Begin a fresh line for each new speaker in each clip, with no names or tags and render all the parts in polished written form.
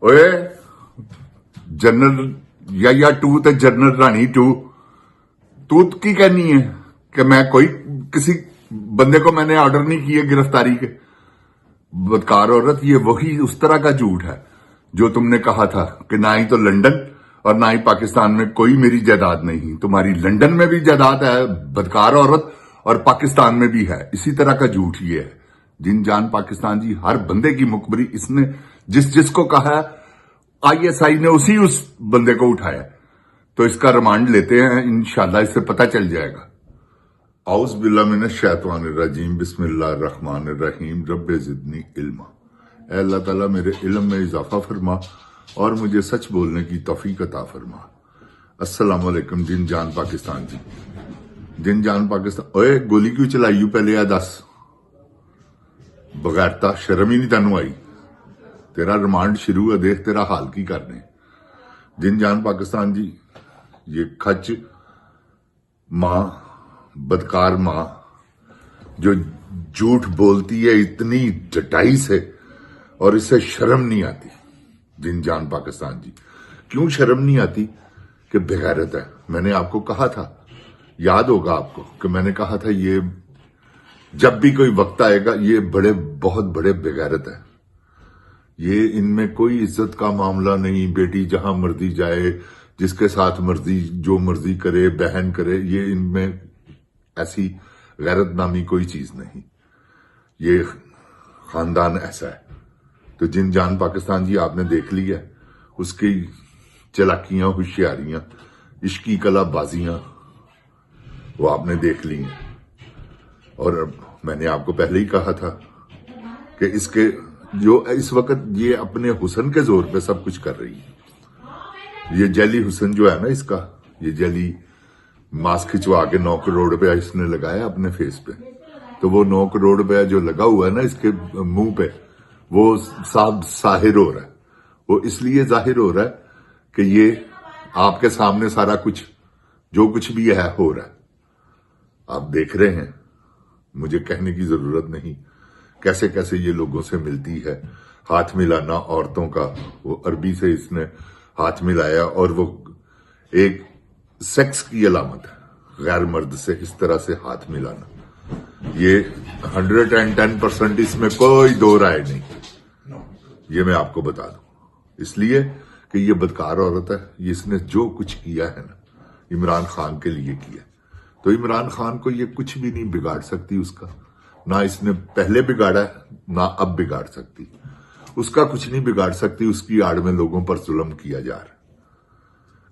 ओए जनरल या टू ते जनरल रानी टू, तू की कहनी है कि मैं कोई किसी बंदे को मैंने ऑर्डर नहीं किए गिरफ्तारी के। बदकार औरत, ये वही उस तरह का झूठ है जो तुमने कहा था कि ना ही तो लंदन और ना ही पाकिस्तान में कोई मेरी जायदाद नहीं। तुम्हारी लंदन में भी जायदाद है बदकार औरत, और पाकिस्तान में भी है। इसी तरह का झूठ ये है। जिन जान पाकिस्तान जी, हर बंदे की मुखबरी इसने जिसको कहा है आईएसआई ने उसी उस बंदे को उठाया। तो इसका रिमांड लेते हैं, इंशाल्लाह इससे पता चल जाएगा। औज़ बिल्लाहि मिनश शैतानिर रजीम, बिस्मिल्लाहिर रहमानिर रहीम, रब्बे ज़िदनी इल्मा। ऐ अल्लाह ताला मेरे इल्म में इजाफा फरमा और मुझे सच बोलने की तौफीक अता फरमा। अस्सलाम वालेकुम जिन जान पाकिस्तान जी, जिन जान पाकिस्तान। ओए गोली क्यों चलाई पहले आ दस, बगैरता शर्म ही नहीं तेनू आई। तेरा रिमांड शुरू है, देख तेरा हाल की करने। जिन जान पाकिस्तान जी, ये खच मां, बदकार मां जो झूठ बोलती है इतनी जटाई से, और इससे शर्म नहीं आती। जिन जान पाकिस्तान जी, क्यों शर्म नहीं आती? कि बेगैरत है। मैंने आपको कहा था, याद होगा आपको, कि मैंने कहा था ये जब भी कोई वक्त आएगा ये बहुत बड़े बेगैरत है। ये इनमें कोई इज्जत का मामला नहीं। बेटी जहां मर्जी जाए, जिसके साथ मर्जी जो मर्जी करे, बहन करे, ये इनमें ऐसी गैरत नामी कोई चीज नहीं। ये खानदान ऐसा है। तो जिन जान पाकिस्तान जी, आपने देख लिया उसकी चलाकियां, होशियारियां, इश्की कला बाजियां, वो आपने देख ली हैं। और मैंने आपको पहले ही कहा था कि इसके जो इस वक्त ये अपने हुस्न के जोर पे सब कुछ कर रही है। ये जैली हुस्न जो है ना इसका, ये जैली मास्क खिंचवा के 9 करोड़ रुपया इसने लगाया अपने फेस पे। तो वो 9 करोड़ रुपया जो लगा हुआ है ना इसके मुंह पे, वो साफ जाहिर हो रहा है। वो इसलिए जाहिर हो रहा है कि ये आपके सामने सारा कुछ जो कुछ भी है हो रहा है, आप देख रहे हैं। मुझे कहने की जरूरत नहीं कैसे कैसे ये लोगों से मिलती है। हाथ मिलाना औरतों का, वो अरबी से इसने हाथ मिलाया, और वो एक सेक्स की अलामत है, गैर मर्द से इस तरह से हाथ मिलाना। ये 110% इसमें कोई दो राय नहीं, ये मैं आपको बता दूं। इसलिए कि ये बदकार औरत है। ये इसने जो कुछ किया है ना, इमरान खान के लिए किया। तो इमरान खान को ये कुछ भी नहीं बिगाड़ सकती उसका, ना इसने पहले बिगाड़ा है ना अब बिगाड़ सकती। उसका कुछ नहीं बिगाड़ सकती। उसकी आड़ में लोगों पर जुल्म किया जा रहा है।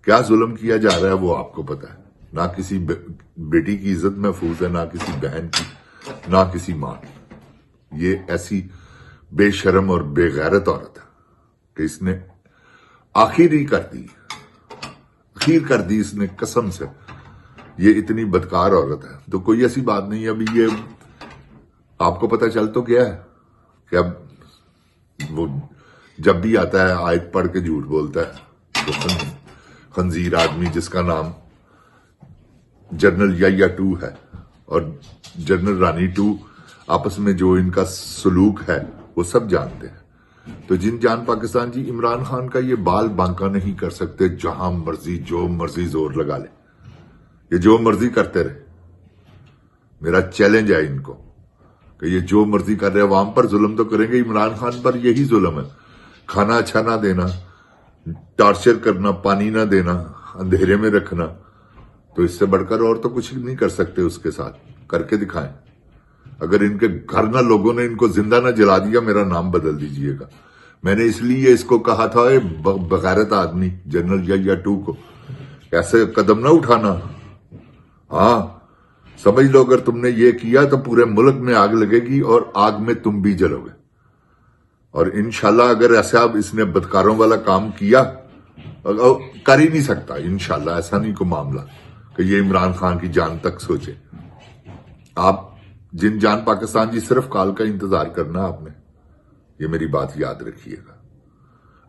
क्या जुल्म किया जा रहा है वो आपको पता है। ना किसी बेटी की इज्जत महफूज है, ना किसी बहन की, ना किसी मां की। ये ऐसी बेशर्म और बेगैरत औरत है कि इसने आखिर कर दी इसने कसम से। ये इतनी बदकार औरत है। तो कोई ऐसी बात नहीं। अभी ये आपको पता चल तो गया है कि अब वो जब भी आता है आयत पढ़ के झूठ बोलता है। तो खंजीर आदमी जिसका नाम जनरल या टू है और जनरल रानी टू, आपस में जो इनका सलूक है वो सब जानते हैं। तो जिन जान पाकिस्तान जी, इमरान खान का ये बाल बांका नहीं कर सकते। जहां मर्जी जो मर्जी जोर लगा ले, ये जो मर्जी करते रहे। मेरा चैलेंज है इनको कि ये जो मर्जी कर रहे हैं, अवाम पर जुल्म तो करेंगे। इमरान खान पर यही जुल्म है, खाना अच्छा ना देना, टॉर्चर करना, पानी ना देना, अंधेरे में रखना। तो इससे बढ़कर और तो कुछ नहीं कर सकते उसके साथ। करके दिखाएं। अगर इनके घर ना लोगों ने इनको जिंदा ना जला दिया, मेरा नाम बदल दीजिएगा। मैंने इसलिए इसको कहा था बगैरत आदमी जनरल या टू को ऐसे कदम ना उठाना। हाँ, समझ लो अगर तुमने ये किया तो पूरे मुल्क में आग लगेगी और आग में तुम भी जलोगे। और इंशाल्लाह अगर ऐसा अब इसने बदकारों वाला काम किया, कर ही नहीं सकता इंशाल्लाह। ऐसा नहीं को मामला कि ये इमरान खान की जान तक सोचे। आप जिन जान पाकिस्तान जी, सिर्फ कॉल का इंतजार करना आपने। ये मेरी बात याद रखिएगा।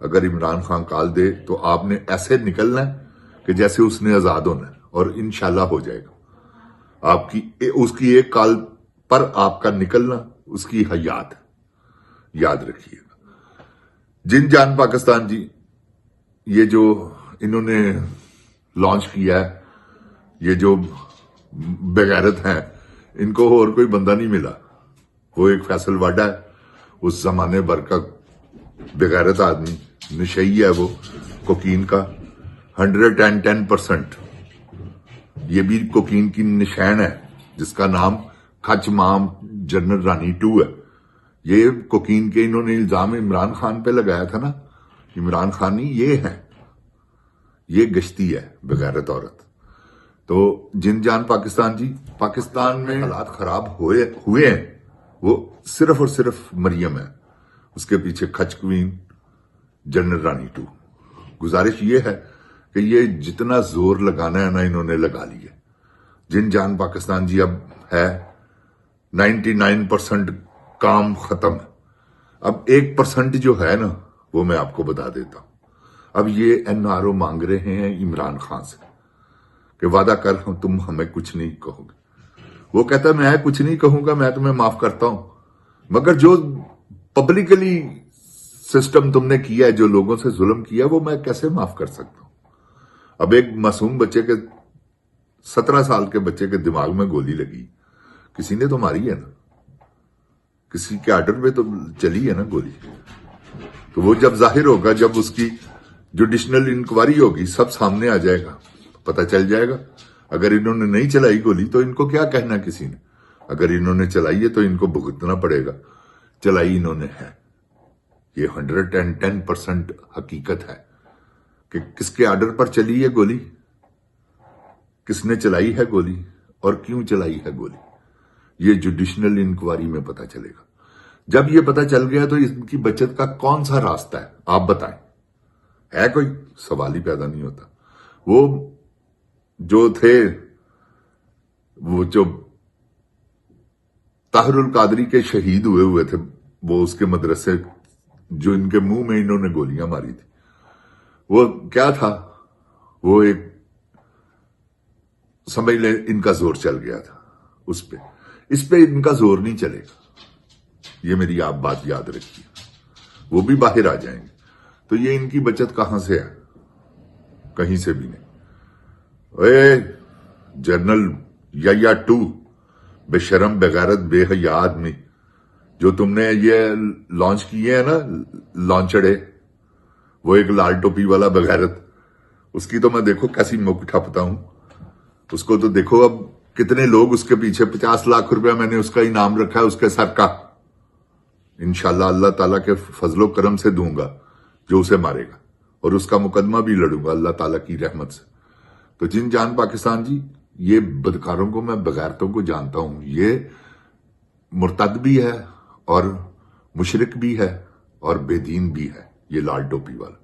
अगर इमरान खान कॉल दे तो आपने ऐसे निकलना है कि जैसे उसने आजाद होना है, और इंशाल्लाह हो जाएगा। आपकी उसकी एक कॉल पर आपका निकलना उसकी हयात, याद रखिएगा। जिन जान पाकिस्तान जी, ये जो इन्होंने लॉन्च किया है, ये जो बेगैरत हैं, इनको और कोई बंदा नहीं मिला। वो एक फैसल वाडा है, उस जमाने भर का बेगैरत आदमी, नशई है वो कोकीन का 110%। ये भी कोकीन की निशान है जिसका नाम खच माम जनरल रानी 2 है। ये कोकीन के इन्होंने इल्जाम इमरान खान पे लगाया था ना, इमरान खान ही ये है, ये गश्ती है बेगैरत औरत। तो जिन जान पाकिस्तान जी, पाकिस्तान में हालात खराब हुए हैं, वो सिर्फ और सिर्फ मरियम है, उसके पीछे खच क्वीन जनरल रानी 2। गुजारिश ये है कि ये जितना जोर लगाना है ना, इन्होंने लगा लिया। जिन जान पाकिस्तान जी अब है 99% काम खत्म। अब 1% जो है ना, वो मैं आपको बता देता हूं। अब ये एनआरओ मांग रहे हैं इमरान खान से कि वादा कर तुम हमें कुछ नहीं कहोगे। वो कहता है मैं कुछ नहीं कहूंगा, मैं तुम्हें माफ करता हूं, मगर जो पब्लिकली सिस्टम तुमने किया है, जो लोगों से जुल्म किया, वो मैं कैसे माफ कर सकता हूं। अब एक मासूम बच्चे के 17 साल के बच्चे के दिमाग में गोली लगी, किसी ने तो मारी है ना, किसी के आर्डर पे तो चली है ना गोली। तो वो जब जाहिर होगा, जब उसकी जुडिशनल इंक्वायरी होगी, सब सामने आ जाएगा, पता चल जाएगा। अगर इन्होंने नहीं चलाई गोली तो इनको क्या कहना किसी ने, अगर इन्होंने चलाई है तो इनको भुगतना पड़ेगा। चलाई इन्होंने है, ये 110% हकीकत है कि किसके आर्डर पर चली है गोली, किसने चलाई है गोली और क्यों चलाई है गोली, ये जुडिशनल इंक्वायरी में पता चलेगा। जब ये पता चल गया तो इनकी बचत का कौन सा रास्ता है, आप बताएं। है कोई सवाल ही पैदा नहीं होता। वो जो थे, वो जो ताहिरुल कादरी के शहीद हुए थे, वो उसके मदरसे, जो इनके मुंह में इन्होंने गोलियां मारी थी, वो क्या था, वो एक समझ ले इनका जोर चल गया था उस पे। इस पे इनका जोर नहीं चलेगा, ये मेरी आप बात याद रखिए। वो भी बाहर आ जाएंगे तो ये इनकी बचत कहां से है, कहीं से भी नहीं। ओए जनरल या 2 बेशरम बेगैरत बेहया आदमी, जो तुमने ये लॉन्च किए हैं ना लॉन्चड़े, वो एक लाल टोपी वाला बेगैरत, उसकी तो मैं देखो कैसी मुख ठपता हूं। उसको तो देखो अब कितने लोग उसके पीछे, 50 लाख रुपया मैंने उसका इनाम रखा है उसके सर का। इंशाल्लाह अल्लाह ताला के फजलो करम से दूंगा जो उसे मारेगा, और उसका मुकदमा भी लड़ूंगा अल्लाह ताला की रहमत से। तो जिन जान पाकिस्तान जी, ये बदकारों को मैं बगैरतों को जानता हूं, ये मुर्तद भी है और मुशरिक भी है और बेदीन भी है, ये लाल टोपी वाला।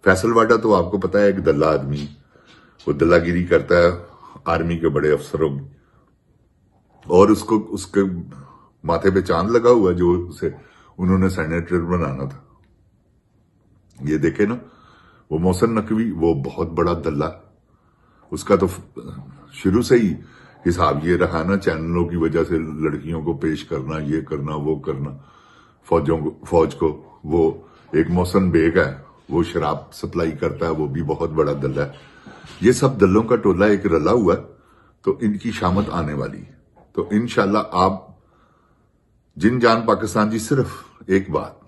फैसल वाडा तो आपको पता है एक दल्ला आदमी, वो दल्लागिरी करता है आर्मी के बड़े अफसरों की, और उसको उसके माथे पे चांद लगा हुआ जो उसे उन्होंने सेनेटर बनाना था। ये देखे ना, वो मोहसिन नकवी, वो बहुत बड़ा दल्ला, उसका तो शुरू से ही हिसाब ये रहा ना, चैनलों की वजह से लड़कियों को पेश करना, ये करना वो करना, फौज को। वो एक मोहसिन बेग है, वो शराब सप्लाई करता है, वो भी बहुत बड़ा दल्ला है। ये सब दल्लों का टोला एक रला हुआ, तो इनकी शामत आने वाली है। तो इंशाल्लाह आप जिन जान पाकिस्तान जी, सिर्फ एक बात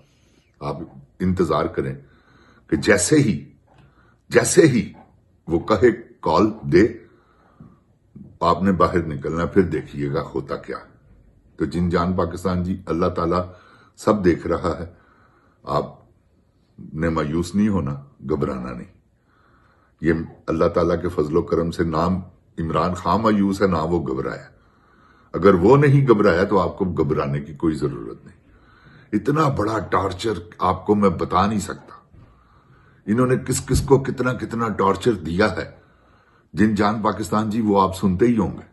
आप इंतजार करें कि जैसे ही वो कहे कॉल दे, आपने बाहर निकलना, फिर देखिएगा होता क्या। तो जिन जान पाकिस्तान जी, अल्लाह ताला सब देख रहा है, आपने मायूस नहीं होना, घबराना नहीं। ये अल्लाह ताला के फजलो करम से नाम इमरान खान मायूस है, ना वो घबराया। अगर वो नहीं घबराया तो आपको घबराने की कोई जरूरत नहीं। इतना बड़ा टॉर्चर आपको मैं बता नहीं सकता, इन्होंने किस किस को कितना कितना टॉर्चर दिया है। जिन जान पाकिस्तान जी, वो आप सुनते ही होंगे,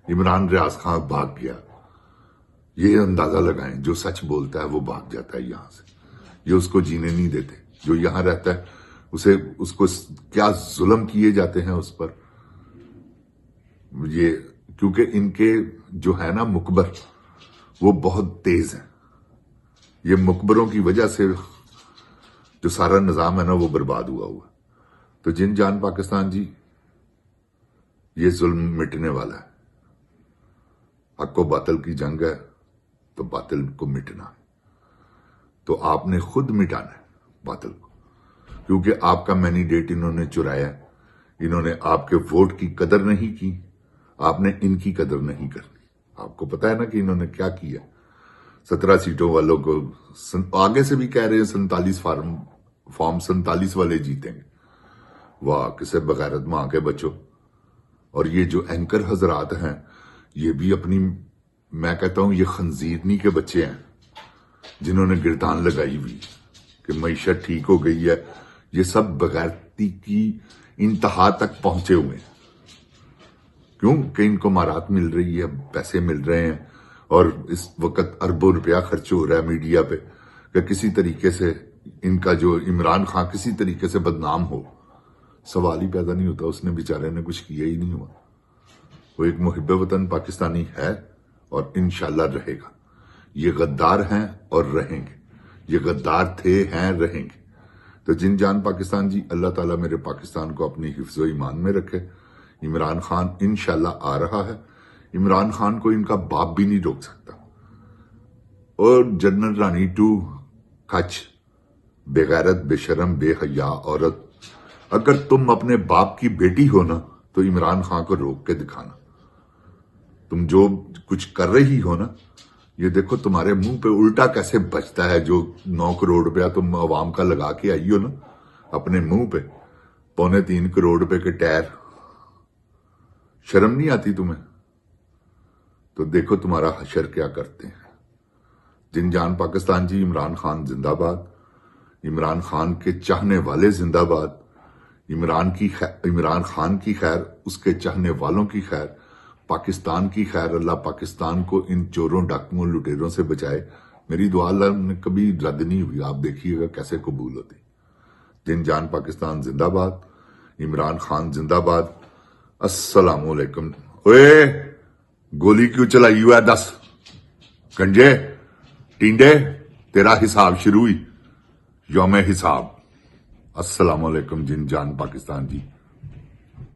इमरान रियाज खान भाग गया, ये अंदाजा लगाएं, जो सच बोलता है वो भाग जाता है यहां से, ये उसको जीने नहीं देते। जो यहां रहता है उसको क्या जुल्म किए जाते हैं उस पर, ये क्योंकि इनके जो है ना मुकबर, वो बहुत तेज है। ये मुकबरों की वजह से जो सारा निजाम है ना वो बर्बाद हुआ हुआ। तो जिन जान पाकिस्तान जी, ये जुल्म मिटने वाला है। हक व बातिल की जंग है, तो बातिल को मिटना है। तो आपने खुद मिटाना है बातिल को, क्योंकि आपका मैनिडेट इन्होंने चुराया, इन्होंने आपके वोट की कदर नहीं की, आपने इनकी कदर नहीं करनी। आपको पता है ना कि इन्होंने क्या किया। 17 सीटों वालों को आगे से भी कह रहे हैं 47 फॉर्म 47 वाले जीतेंगे। वाह, किसे बगैरत मां के बच्चों। और ये जो एंकर हजरात हैं, ये भी अपनी, मैं कहता हूं ये खंजीरनी के बच्चे हैं, जिन्होंने गिरदान लगाई हुई कि मईशत ठीक हो गई है। ये सब बगैरती की इंतहा तक पहुंचे हुए हैं। क्यों कि इनको मारात मिल रही है, पैसे मिल रहे हैं, और इस वक्त अरबों रुपया खर्च हो रहा है मीडिया पे कि किसी तरीके से इनका जो इमरान खान किसी तरीके से बदनाम हो। सवाल ही पैदा नहीं होता, उसने बेचारे ने कुछ किया ही नहीं हुआ। वो एक मुहिब वतन पाकिस्तानी है और इंशाल्लाह रहेगा। ये गद्दार हैं और रहेंगे, ये गद्दार थे, हैं, रहेंगे। तो जिन जान पाकिस्तान जी, अल्लाह ताला मेरे पाकिस्तान को अपनी हिफ्ज़ो ईमान में रखे। इमरान खान इंशाल्लाह आ रहा है। इमरान खान को इनका बाप भी नहीं रोक सकता। और जनरल रानी 2 कच, बेगैरत, बेशरम, बेहया औरत, अगर तुम अपने बाप की बेटी हो ना, तो इमरान खान को रोक के दिखाना। तुम जो कुछ कर रही हो ना, ये देखो तुम्हारे मुंह पे उल्टा कैसे बचता है। जो 9 करोड़ रुपया तुम अवाम का लगा के आई हो ना अपने मुंह पे, 3.25 करोड़ रुपए के टायर, शर्म नहीं आती तुम्हें? तो देखो तुम्हारा हशर क्या करते हैं। जिन जान पाकिस्तान जी, इमरान खान जिंदाबाद, इमरान खान के चाहने वाले जिंदाबाद, इमरान खान की खैर, उसके चाहने वालों की खैर, पाकिस्तान की खैर। अल्लाह पाकिस्तान को इन चोरों, डाकुओं, लुटेरों से बचाए। मेरी दुआ अल्लाह ने कभी रद्द नहीं हुई, आप देखिएगा कैसे कबूल होती। जिन जान पाकिस्तान जिंदाबाद, इमरान खान जिंदाबाद। अस्सलाम वालेकुम। ओए, गोली क्यों चलाई हुआ है? 10 गंजे टिंडे, तेरा हिसाब शुरू हुई, यौम हिसाब। अस्सलाम वालेकुम जिन जान पाकिस्तान जी।